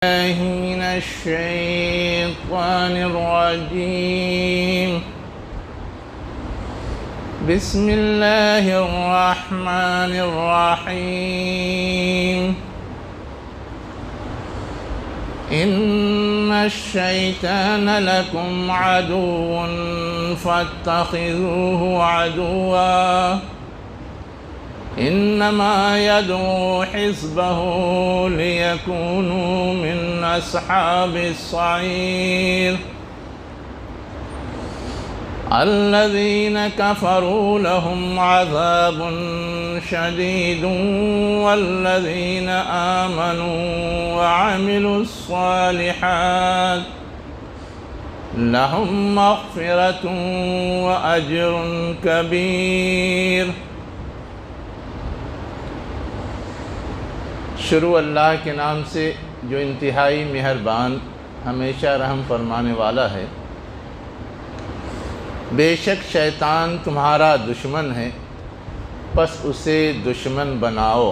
من الشيطان الرجيم. بسم الله الرحمن الرحيم. إن الشيطان لكم عدو فاتخذوه عدوا إنما يدعو حزبه ليكونوا من أصحاب السعير. الذين كفروا لهم عذاب شديد والذين آمنوا وعملوا الصالحات لهم مغفرة وأجر كبير. شروع اللہ کے نام سے جو انتہائی مہربان ہمیشہ رحم فرمانے والا ہے. بے شک شیطان تمہارا دشمن ہے، پس اسے دشمن بناؤ.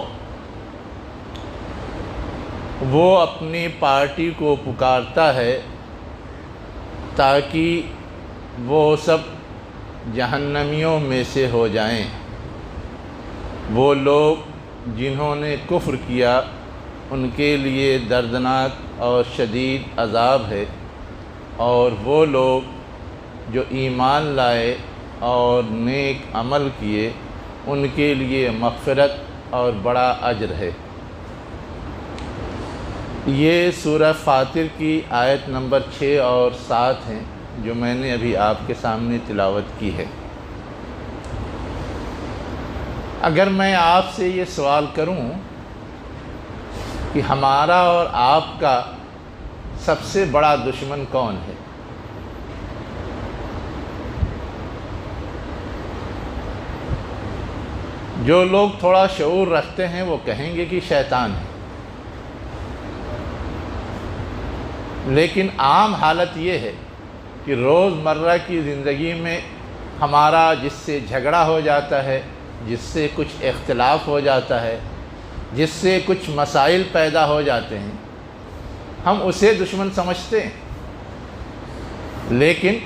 وہ اپنی پارٹی کو پکارتا ہے تاکہ وہ سب جہنمیوں میں سے ہو جائیں. وہ لوگ جنہوں نے کفر کیا ان کے لیے دردناک اور شدید عذاب ہے، اور وہ لوگ جو ایمان لائے اور نیک عمل کیے ان کے لیے مغفرت اور بڑا اجر ہے. یہ سورہ فاطر کی آیت نمبر 6 اور 7 ہیں جو میں نے ابھی آپ کے سامنے تلاوت کی ہے. اگر میں آپ سے یہ سوال کروں کہ ہمارا اور آپ کا سب سے بڑا دشمن کون ہے، جو لوگ تھوڑا شعور رکھتے ہیں وہ کہیں گے کہ شیطان ہے. لیکن عام حالت یہ ہے کہ روزمرہ کی زندگی میں ہمارا جس سے جھگڑا ہو جاتا ہے، جس سے کچھ اختلاف ہو جاتا ہے، جس سے کچھ مسائل پیدا ہو جاتے ہیں، ہم اسے دشمن سمجھتے ہیں. لیکن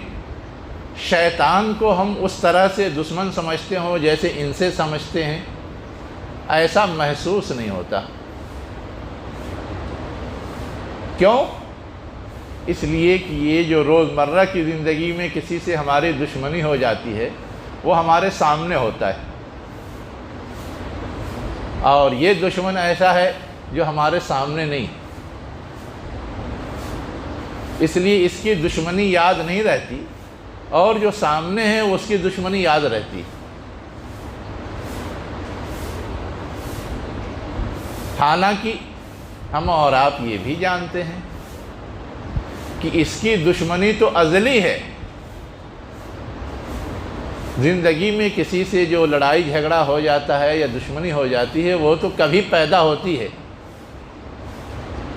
شیطان کو ہم اس طرح سے دشمن سمجھتے ہوں جیسے ان سے سمجھتے ہیں، ایسا محسوس نہیں ہوتا. کیوں؟ اس لیے کہ یہ جو روزمرہ کی زندگی میں کسی سے ہماری دشمنی ہو جاتی ہے وہ ہمارے سامنے ہوتا ہے، اور یہ دشمن ایسا ہے جو ہمارے سامنے نہیں. اس لیے اس کی دشمنی یاد نہیں رہتی، اور جو سامنے ہے اس کی دشمنی یاد رہتی. حالانکہ ہم اور آپ یہ بھی جانتے ہیں کہ اس کی دشمنی تو ازلی ہے. زندگی میں کسی سے جو لڑائی جھگڑا ہو جاتا ہے یا دشمنی ہو جاتی ہے وہ تو کبھی پیدا ہوتی ہے،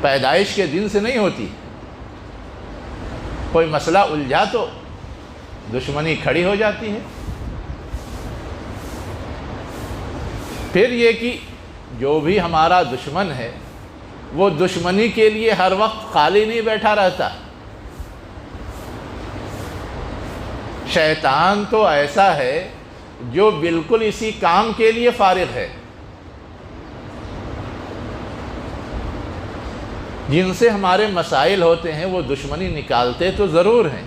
پیدائش کے دن سے نہیں ہوتی. کوئی مسئلہ الجھا تو دشمنی کھڑی ہو جاتی ہے. پھر یہ کہ جو بھی ہمارا دشمن ہے وہ دشمنی کے لیے ہر وقت خالی نہیں بیٹھا رہتا. شیطان تو ایسا ہے جو بالکل اسی کام کے لیے فارغ ہے. جن سے ہمارے مسائل ہوتے ہیں وہ دشمنی نکالتے تو ضرور ہیں،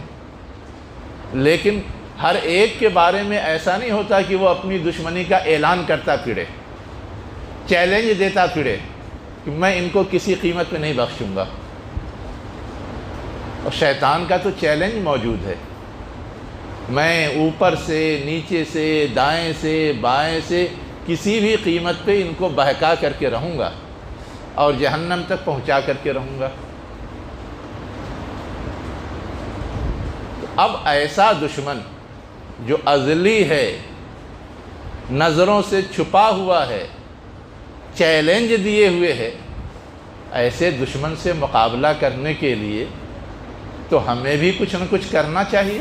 لیکن ہر ایک کے بارے میں ایسا نہیں ہوتا کہ وہ اپنی دشمنی کا اعلان کرتا پھرے، چیلنج دیتا پھرے کہ میں ان کو کسی قیمت پہ نہیں بخشوں گا. اور شیطان کا تو چیلنج موجود ہے، میں اوپر سے، نیچے سے، دائیں سے، بائیں سے کسی بھی قیمت پہ ان کو بہکا کر کے رہوں گا اور جہنم تک پہنچا کر کے رہوں گا. اب ایسا دشمن جو ازلی ہے، نظروں سے چھپا ہوا ہے، چیلنج دیے ہوئے ہے، ایسے دشمن سے مقابلہ کرنے کے لیے تو ہمیں بھی کچھ نہ کچھ کرنا چاہیے.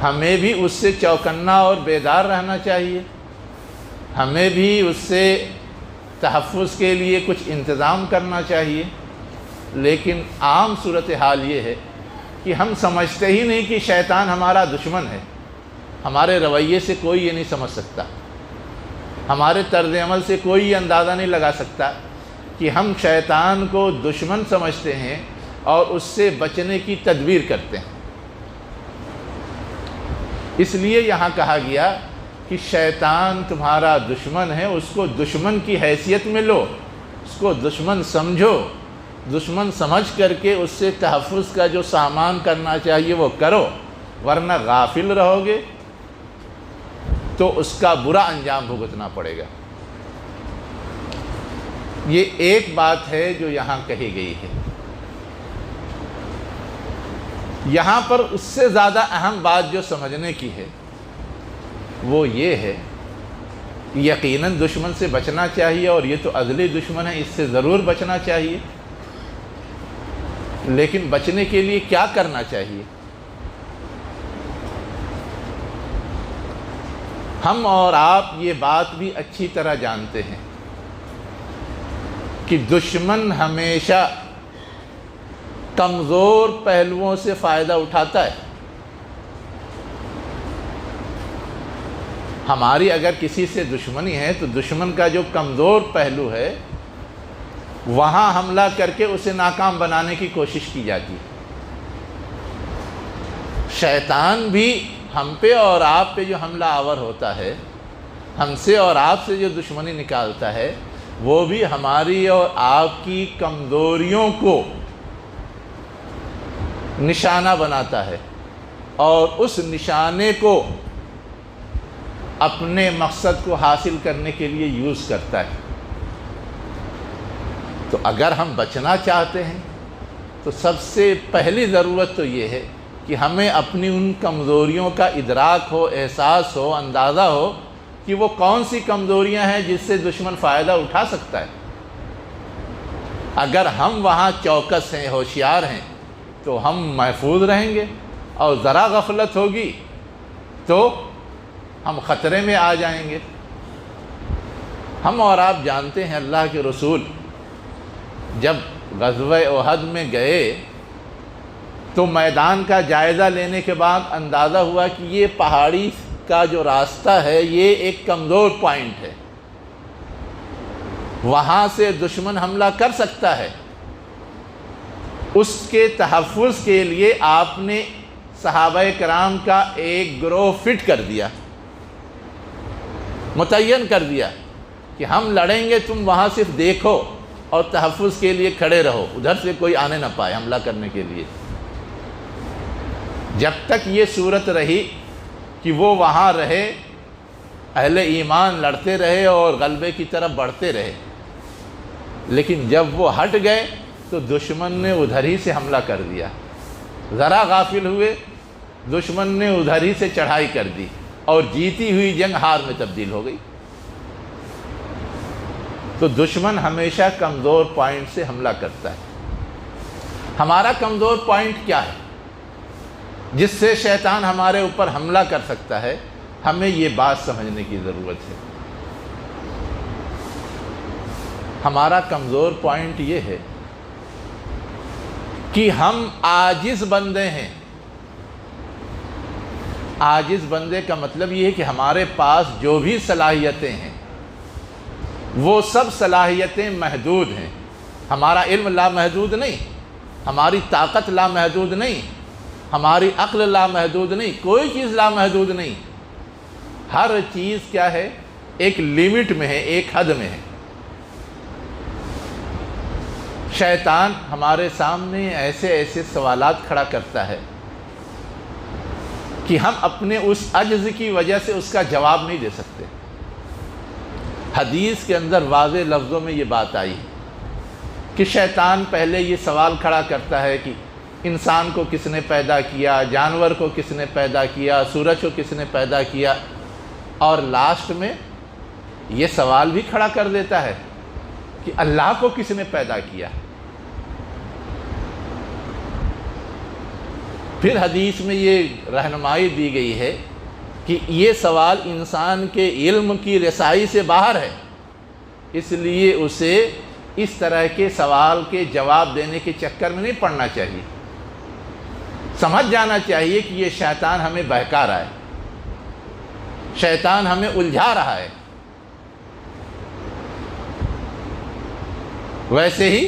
ہمیں بھی اس سے چوکنا اور بیدار رہنا چاہیے. ہمیں بھی اس سے تحفظ کے لیے کچھ انتظام کرنا چاہیے. لیکن عام صورتحال یہ ہے کہ ہم سمجھتے ہی نہیں کہ شیطان ہمارا دشمن ہے۔ ہمارے رویے سے کوئی یہ نہیں سمجھ سکتا، ہمارے طرز عمل سے کوئی یہ اندازہ نہیں لگا سکتا کہ ہم شیطان کو دشمن سمجھتے ہیں اور اس سے بچنے کی تدبیر کرتے ہیں۔ اس لیے یہاں کہا گیا کہ شیطان تمہارا دشمن ہے، اس کو دشمن کی حیثیت میں لو، اس کو دشمن سمجھو، دشمن سمجھ کر کے اس سے تحفظ کا جو سامان کرنا چاہیے وہ کرو، ورنہ غافل رہو گے تو اس کا برا انجام بھگتنا پڑے گا۔ یہ ایک بات ہے جو یہاں کہی گئی ہے۔ یہاں پر اس سے زیادہ اہم بات جو سمجھنے کی ہے وہ یہ ہے کہ یقیناً دشمن سے بچنا چاہیے، اور یہ تو ازلی دشمن ہے، اس سے ضرور بچنا چاہیے، لیکن بچنے کے لیے کیا کرنا چاہیے؟ ہم اور آپ یہ بات بھی اچھی طرح جانتے ہیں کہ دشمن ہمیشہ کمزور پہلوؤں سے فائدہ اٹھاتا ہے۔ ہماری اگر کسی سے دشمنی ہے تو دشمن کا جو کمزور پہلو ہے وہاں حملہ کر کے اسے ناکام بنانے کی کوشش کی جاتی ہے۔ شیطان بھی ہم پہ اور آپ پہ جو حملہ آور ہوتا ہے، ہم سے اور آپ سے جو دشمنی نکالتا ہے، وہ بھی ہماری اور آپ کی کمزوریوں کو نشانہ بناتا ہے اور اس نشانے کو اپنے مقصد کو حاصل کرنے کے لیے یوز کرتا ہے۔ تو اگر ہم بچنا چاہتے ہیں تو سب سے پہلی ضرورت تو یہ ہے کہ ہمیں اپنی ان کمزوریوں کا ادراک ہو، احساس ہو، اندازہ ہو کہ وہ کون سی کمزوریاں ہیں جس سے دشمن فائدہ اٹھا سکتا ہے۔ اگر ہم وہاں چوکس ہیں، ہوشیار ہیں، تو ہم محفوظ رہیں گے، اور ذرا غفلت ہوگی تو ہم خطرے میں آ جائیں گے۔ ہم اور آپ جانتے ہیں اللہ کے رسول جب غزوہ احد میں گئے تو میدان کا جائزہ لینے کے بعد اندازہ ہوا کہ یہ پہاڑی کا جو راستہ ہے یہ ایک کمزور پوائنٹ ہے، وہاں سے دشمن حملہ کر سکتا ہے۔ اس کے تحفظ کے لیے آپ نے صحابہ کرام کا ایک گروہ فٹ کر دیا، متعین کر دیا کہ ہم لڑیں گے، تم وہاں صرف دیکھو اور تحفظ کے لیے کھڑے رہو، ادھر سے کوئی آنے نہ پائے حملہ کرنے کے لیے۔ جب تک یہ صورت رہی کہ وہ وہاں رہے، اہل ایمان لڑتے رہے اور غلبے کی طرف بڑھتے رہے، لیکن جب وہ ہٹ گئے تو دشمن نے ادھر ہی سے حملہ کر دیا۔ ذرا غافل ہوئے، دشمن نے ادھر ہی سے چڑھائی کر دی اور جیتی ہوئی جنگ ہار میں تبدیل ہو گئی۔ تو دشمن ہمیشہ کمزور پوائنٹ سے حملہ کرتا ہے۔ ہمارا کمزور پوائنٹ کیا ہے جس سے شیطان ہمارے اوپر حملہ کر سکتا ہے؟ ہمیں یہ بات سمجھنے کی ضرورت ہے۔ ہمارا کمزور پوائنٹ یہ ہے کہ ہم عاجز بندے ہیں۔ عاجز بندے کا مطلب یہ ہے کہ ہمارے پاس جو بھی صلاحیتیں ہیں وہ سب صلاحیتیں محدود ہیں۔ ہمارا علم لامحدود نہیں، ہماری طاقت لامحدود نہیں، ہماری عقل لامحدود نہیں، کوئی چیز لامحدود نہیں۔ ہر چیز کیا ہے؟ ایک لیمٹ میں ہے، ایک حد میں ہے۔ شیطان ہمارے سامنے ایسے ایسے سوالات کھڑا کرتا ہے کہ ہم اپنے اس عجز کی وجہ سے اس کا جواب نہیں دے سکتے۔ حدیث کے اندر واضح لفظوں میں یہ بات آئی کہ شیطان پہلے یہ سوال کھڑا کرتا ہے کہ انسان کو کس نے پیدا کیا، جانور کو کس نے پیدا کیا، سورج کو کس نے پیدا کیا، اور لاسٹ میں یہ سوال بھی کھڑا کر دیتا ہے کہ اللہ کو کس نے پیدا کیا۔ پھر حدیث میں یہ رہنمائی دی گئی ہے کہ یہ سوال انسان کے علم کی رسائی سے باہر ہے، اس لیے اسے اس طرح کے سوال کے جواب دینے کے چکر میں نہیں پڑنا چاہیے. سمجھ جانا چاہیے کہ یہ شیطان ہمیں بہکا رہا ہے، شیطان ہمیں الجھا رہا ہے. ویسے ہی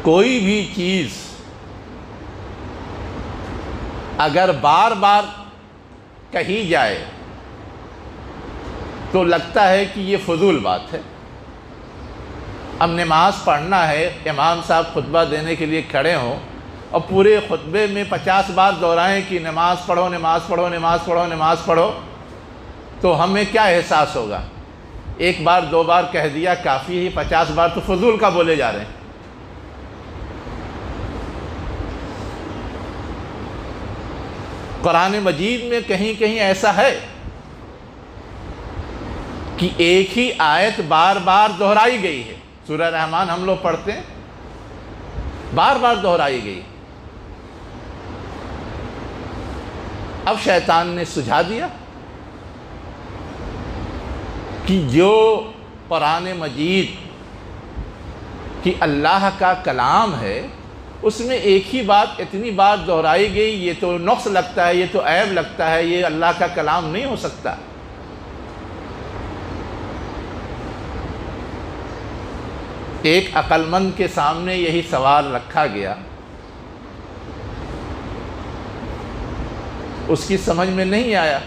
کوئی بھی چیز اگر بار بار کہی جائے تو لگتا ہے کہ یہ فضول بات ہے. اب نماز پڑھنا ہے، امام صاحب خطبہ دینے کے لیے کھڑے ہوں اور پورے خطبے میں 50 بار دہرائیں کہ نماز پڑھو نماز پڑھو نماز پڑھو نماز پڑھو، تو ہمیں کیا احساس ہوگا؟ ایک بار دو بار کہہ دیا کافی ہے، 50 بار تو فضول کا بولے جا رہے ہیں. قرآن مجید میں کہیں کہیں ایسا ہے کہ ایک ہی آیت بار بار دہرائی گئی ہے. سورہ رحمان ہم لوگ پڑھتے ہیں، بار بار دہرائی گئی. اب شیطان نے سجھا دیا کہ جو قرآن مجید کی اللہ کا کلام ہے اس میں ایک ہی بات اتنی بار دہرائی گئی، یہ تو نقص لگتا ہے، یہ تو عیب لگتا ہے، یہ اللہ کا کلام نہیں ہو سکتا. ایک عقل مند کے سامنے یہی سوال رکھا گیا، اس کی سمجھ میں نہیں آیا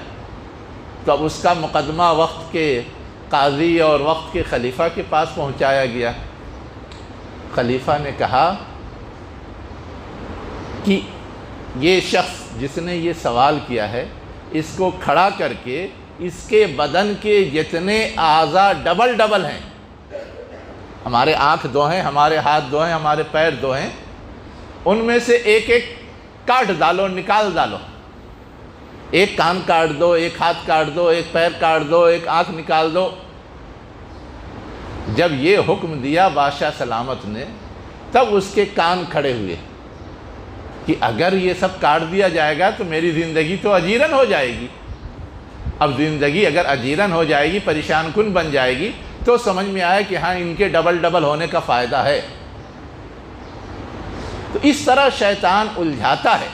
تو اب اس کا مقدمہ وقت کے قاضی اور وقت کے خلیفہ کے پاس پہنچایا گیا. خلیفہ نے کہا کہ یہ شخص جس نے یہ سوال کیا ہے اس کو کھڑا کر کے اس کے بدن کے جتنے اعضاء ڈبل ہیں، ہمارے آنکھ دو ہیں، ہمارے ہاتھ دو ہیں، ہمارے پیر دو ہیں، ان میں سے ایک ایک کاٹ ڈالو، نکال ڈالو. ایک کان کاٹ دو، ایک ہاتھ کاٹ دو، ایک پیر کاٹ دو، ایک آنکھ نکال دو. جب یہ حکم دیا بادشاہ سلامت نے تب اس کے کان کھڑے ہوئے کہ اگر یہ سب کاٹ دیا جائے گا تو میری زندگی تو اجیرن ہو جائے گی. اب زندگی اگر اجیرن ہو جائے گی، پریشان کن بن جائے گی، تو سمجھ میں آیا کہ ہاں ان کے ڈبل ہونے کا فائدہ ہے. تو اس طرح شیطان الجھاتا ہے.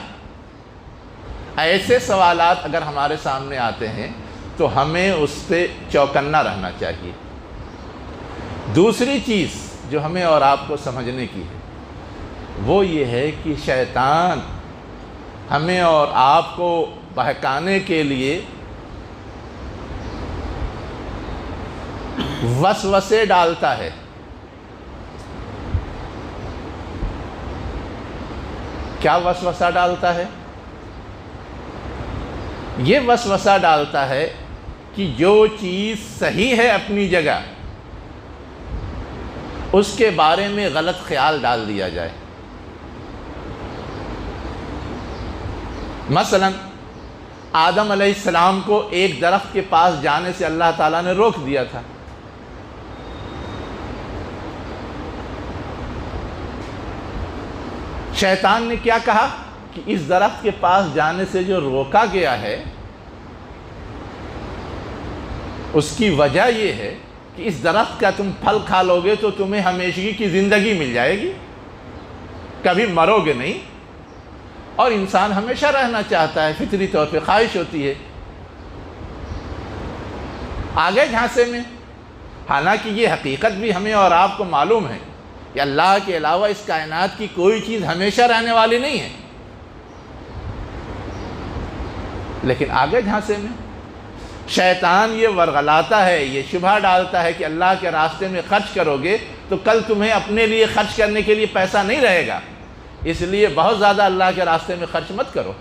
ایسے سوالات اگر ہمارے سامنے آتے ہیں تو ہمیں اس پہ چوکنا رہنا چاہیے. دوسری چیز جو ہمیں اور آپ کو سمجھنے کی ہے وہ یہ ہے کہ شیطان ہمیں اور آپ کو بہکانے کے لیے وسوسے ڈالتا ہے. کیا وسوسہ ڈالتا ہے؟ یہ وسوسہ ڈالتا ہے کہ جو چیز صحیح ہے اپنی جگہ اس کے بارے میں غلط خیال ڈال دیا جائے. مثلا آدم علیہ السلام کو ایک درخت کے پاس جانے سے اللہ تعالیٰ نے روک دیا تھا. شیطان نے کیا کہا کہ اس درخت کے پاس جانے سے جو روکا گیا ہے اس کی وجہ یہ ہے کہ اس درخت کا تم پھل کھا لو گے تو تمہیں ہمیشگی کی زندگی مل جائے گی، کبھی مرو گے نہیں، اور انسان ہمیشہ رہنا چاہتا ہے، فطری طور پہ خواہش ہوتی ہے. آگے جھانسے میں، حالانکہ یہ حقیقت بھی ہمیں اور آپ کو معلوم ہے کہ اللہ کے علاوہ اس کائنات کی کوئی چیز ہمیشہ رہنے والی نہیں ہے، لیکن آگے جھانسے میں شیطان یہ ورغلاتا ہے، یہ شبہ ڈالتا ہے کہ اللہ کے راستے میں خرچ کرو گے تو کل تمہیں اپنے لیے خرچ کرنے کے لیے پیسہ نہیں رہے گا، اس لیے بہت زیادہ اللہ کے راستے میں خرچ مت کرو.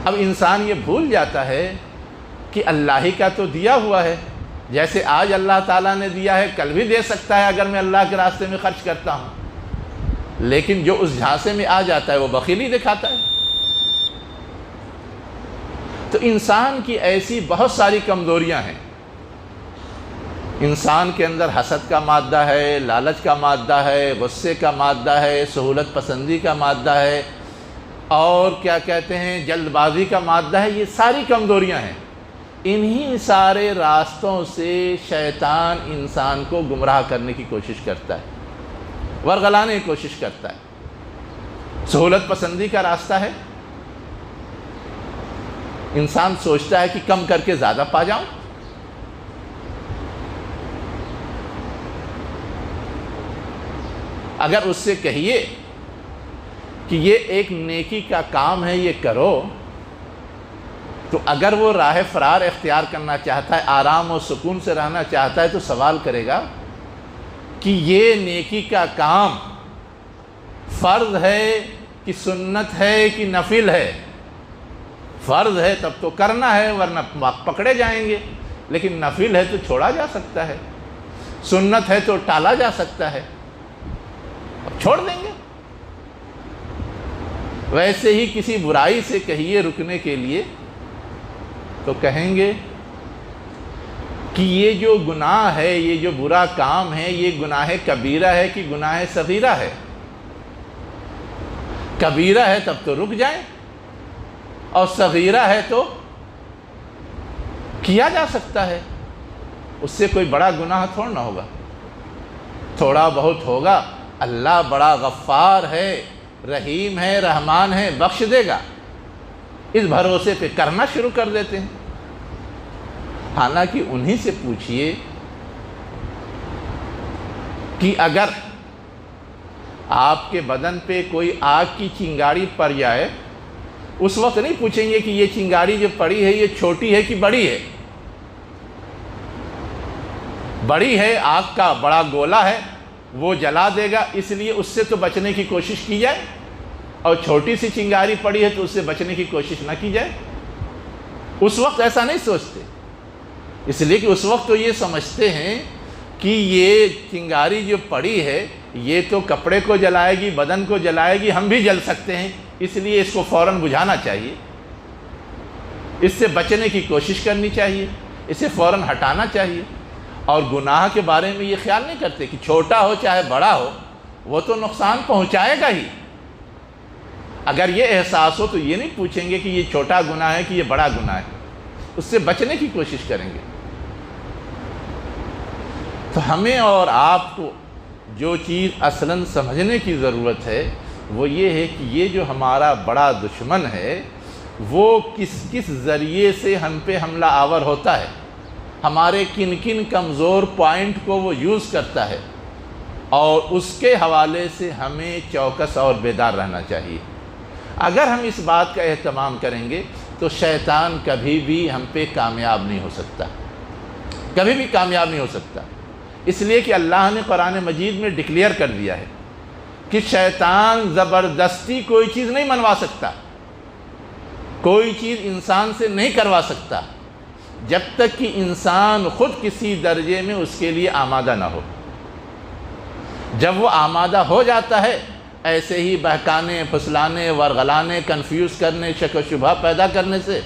اب انسان یہ بھول جاتا ہے کہ اللہ ہی کا تو دیا ہوا ہے، جیسے آج اللہ تعالیٰ نے دیا ہے کل بھی دے سکتا ہے اگر میں اللہ کے راستے میں خرچ کرتا ہوں. لیکن جو اس جھانسے میں آ جاتا ہے وہ بخیلی دکھاتا ہے. تو انسان کی ایسی بہت ساری کمزوریاں ہیں. انسان کے اندر حسد کا مادہ ہے، لالچ کا مادہ ہے، غصے کا مادہ ہے، سہولت پسندی کا مادہ ہے، اور کیا کہتے ہیں جلد بازی کا مادہ ہے. یہ ساری کمزوریاں ہیں. انہی سارے راستوں سے شیطان انسان کو گمراہ کرنے کی کوشش کرتا ہے، ورغلانے کی کوشش کرتا ہے۔ سہولت پسندی کا راستہ ہے، انسان سوچتا ہے کہ کم کر کے زیادہ پا جاؤں۔ اگر اس سے کہیے کہ یہ ایک نیکی کا کام ہے، یہ کرو، تو اگر وہ راہ فرار اختیار کرنا چاہتا ہے، آرام و سکون سے رہنا چاہتا ہے، تو سوال کرے گا کہ یہ نیکی کا کام فرض ہے کہ سنت ہے کہ نفل ہے؟ فرض ہے تب تو کرنا ہے، ورنہ پکڑے جائیں گے، لیکن نفل ہے تو چھوڑا جا سکتا ہے، سنت ہے تو ٹالا جا سکتا ہے، اب چھوڑ دیں گے۔ ویسے ہی کسی برائی سے کہیے رکنے کے لیے تو کہیں گے کہ یہ جو گناہ ہے، یہ جو برا کام ہے، یہ گناہ کبیرہ ہے کہ گناہ صغیرہ ہے؟ کبیرہ ہے تب تو رک جائیں، اور صغیرہ ہے تو کیا جا سکتا ہے، اس سے کوئی بڑا گناہ تھوڑا نہ ہوگا، تھوڑا بہت ہوگا، اللہ بڑا غفار ہے، رحیم ہے، رحمان ہے، بخش دے گا، اس بھروسے پہ کرنا شروع کر دیتے ہیں۔ حالانکہ انہی سے پوچھئے کہ اگر آپ کے بدن پہ کوئی آگ کی چنگاری پڑ جائے، اس وقت نہیں پوچھیں گے کہ یہ چنگاری جو پڑی ہے یہ چھوٹی ہے کہ بڑی ہے؟ بڑی ہے، آگ کا بڑا گولا ہے، وہ جلا دے گا، اس لیے اس سے تو بچنے کی کوشش کی جائے، اور چھوٹی سی چنگاری پڑی ہے تو اس سے بچنے کی کوشش نہ کی جائے۔ اس وقت ایسا نہیں سوچتے، اس لیے کہ اس وقت تو یہ سمجھتے ہیں کہ یہ چنگاری جو پڑی ہے یہ تو کپڑے کو جلائے گی، بدن کو جلائے گی، ہم بھی جل سکتے ہیں، اس لیے اس کو فوراً بجھانا چاہیے، اس سے بچنے کی کوشش کرنی چاہیے، اسے فوراً ہٹانا چاہیے۔ اور گناہ کے بارے میں یہ خیال نہیں کرتے کہ چھوٹا ہو چاہے بڑا ہو، وہ تو نقصان پہنچائے گا ہی۔ اگر یہ احساس ہو تو یہ نہیں پوچھیں گے کہ یہ چھوٹا گناہ ہے کہ یہ بڑا گناہ ہے، اس سے بچنے کی کوشش کریں گے۔ تو ہمیں اور آپ کو جو چیز اصلاً سمجھنے کی ضرورت ہے وہ یہ ہے کہ یہ جو ہمارا بڑا دشمن ہے وہ کس کس ذریعے سے ہم پہ حملہ آور ہوتا ہے، ہمارے کن کن کمزور پوائنٹ کو وہ یوز کرتا ہے، اور اس کے حوالے سے ہمیں چوکس اور بیدار رہنا چاہیے۔ اگر ہم اس بات کا اہتمام کریں گے تو شیطان کبھی بھی ہم پہ کامیاب نہیں ہو سکتا، کبھی بھی کامیاب نہیں ہو سکتا، اس لیے کہ اللہ نے قرآن مجید میں ڈکلیئر کر دیا ہے کہ شیطان زبردستی کوئی چیز نہیں منوا سکتا، کوئی چیز انسان سے نہیں کروا سکتا جب تک کہ انسان خود کسی درجے میں اس کے لیے آمادہ نہ ہو۔ جب وہ آمادہ ہو جاتا ہے، ایسے ہی بہکانے، پھسلانے، ورغلانے، کنفیوز کرنے، شک و شبہ پیدا کرنے سے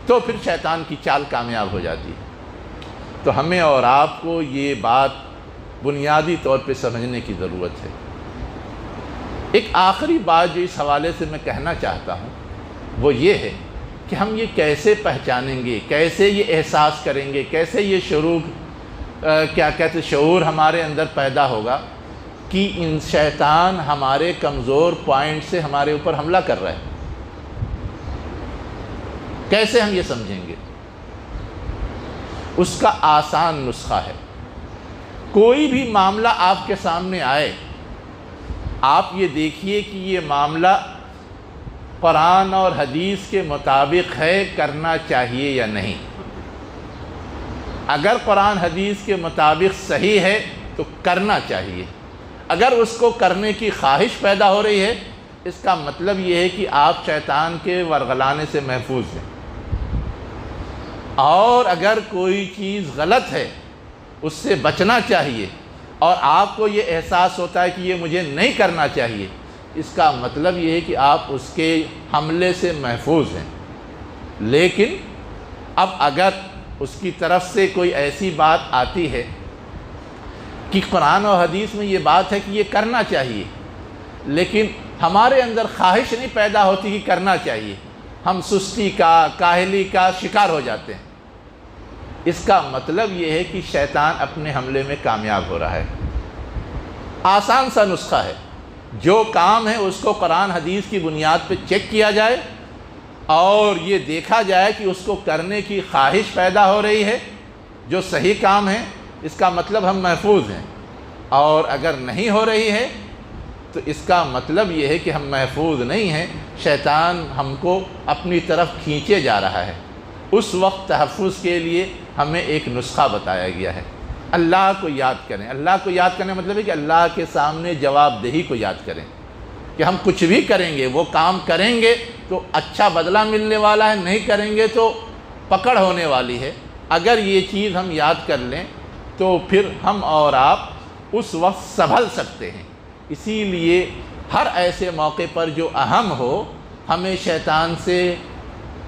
تو پھر شیطان کی چال کامیاب ہو جاتی ہے۔ تو ہمیں اور آپ کو یہ بات بنیادی طور پہ سمجھنے کی ضرورت ہے۔ ایک آخری بات جو اس حوالے سے میں کہنا چاہتا ہوں وہ یہ ہے کہ ہم یہ کیسے پہچانیں گے، کیسے یہ احساس کریں گے، کیسے یہ شعور ہمارے اندر پیدا ہوگا کہ ان شیطان ہمارے کمزور پوائنٹ سے ہمارے اوپر حملہ کر رہا ہے؟ کیسے ہم یہ سمجھیں گے؟ اس کا آسان نسخہ ہے۔ کوئی بھی معاملہ آپ کے سامنے آئے، آپ یہ دیکھیے کہ یہ معاملہ قرآن اور حدیث کے مطابق ہے، کرنا چاہیے یا نہیں۔ اگر قرآن حدیث کے مطابق صحیح ہے تو کرنا چاہیے، اگر اس کو کرنے کی خواہش پیدا ہو رہی ہے اس کا مطلب یہ ہے کہ آپ شیطان کے ورغلانے سے محفوظ ہیں۔ اور اگر کوئی چیز غلط ہے اس سے بچنا چاہیے اور آپ کو یہ احساس ہوتا ہے کہ یہ مجھے نہیں کرنا چاہیے، اس کا مطلب یہ ہے کہ آپ اس کے حملے سے محفوظ ہیں۔ لیکن اب اگر اس کی طرف سے کوئی ایسی بات آتی ہے کہ قرآن و حدیث میں یہ بات ہے کہ یہ کرنا چاہیے، لیکن ہمارے اندر خواہش نہیں پیدا ہوتی کہ کرنا چاہیے، ہم سستی کا، کاہلی کا شکار ہو جاتے ہیں، اس کا مطلب یہ ہے کہ شیطان اپنے حملے میں کامیاب ہو رہا ہے۔ آسان سا نسخہ ہے، جو کام ہے اس کو قرآن حدیث کی بنیاد پہ چیک کیا جائے اور یہ دیکھا جائے کہ اس کو کرنے کی خواہش پیدا ہو رہی ہے، جو صحیح کام ہے اس کا مطلب ہم محفوظ ہیں، اور اگر نہیں ہو رہی ہے تو اس کا مطلب یہ ہے کہ ہم محفوظ نہیں ہیں، شیطان ہم کو اپنی طرف کھینچے جا رہا ہے۔ اس وقت تحفظ کے لیے ہمیں ایک نسخہ بتایا گیا ہے، اللہ کو یاد کریں۔ اللہ کو یاد کرنے کا مطلب ہے کہ اللہ کے سامنے جواب دہی کو یاد کریں، کہ ہم کچھ بھی کریں گے، وہ کام کریں گے تو اچھا بدلہ ملنے والا ہے، نہیں کریں گے تو پکڑ ہونے والی ہے۔ اگر یہ چیز ہم یاد کر لیں تو پھر ہم اور آپ اس وقت سنبھل سکتے ہیں۔ اسی لیے ہر ایسے موقع پر جو اہم ہو ہمیں شیطان سے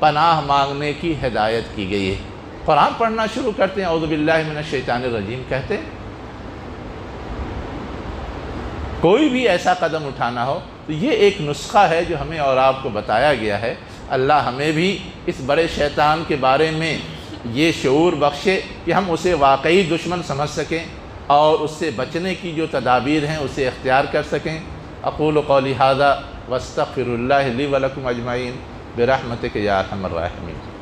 پناہ مانگنے کی ہدایت کی گئی ہے۔ قرآن پڑھنا شروع کرتے ہیں، اعوذ باللہ من الشیطان الرجیم کہتے ہیں۔ کوئی بھی ایسا قدم اٹھانا ہو تو یہ ایک نسخہ ہے جو ہمیں اور آپ کو بتایا گیا ہے۔ اللہ ہمیں بھی اس بڑے شیطان کے بارے میں یہ شعور بخشے کہ ہم اسے واقعی دشمن سمجھ سکیں اور اس سے بچنے کی جو تدابیر ہیں اسے اختیار کر سکیں۔ اقول قولی ھذا واستغفر اللہ لی ولکم اجمعین برحمتک یا ارحم الراحمین۔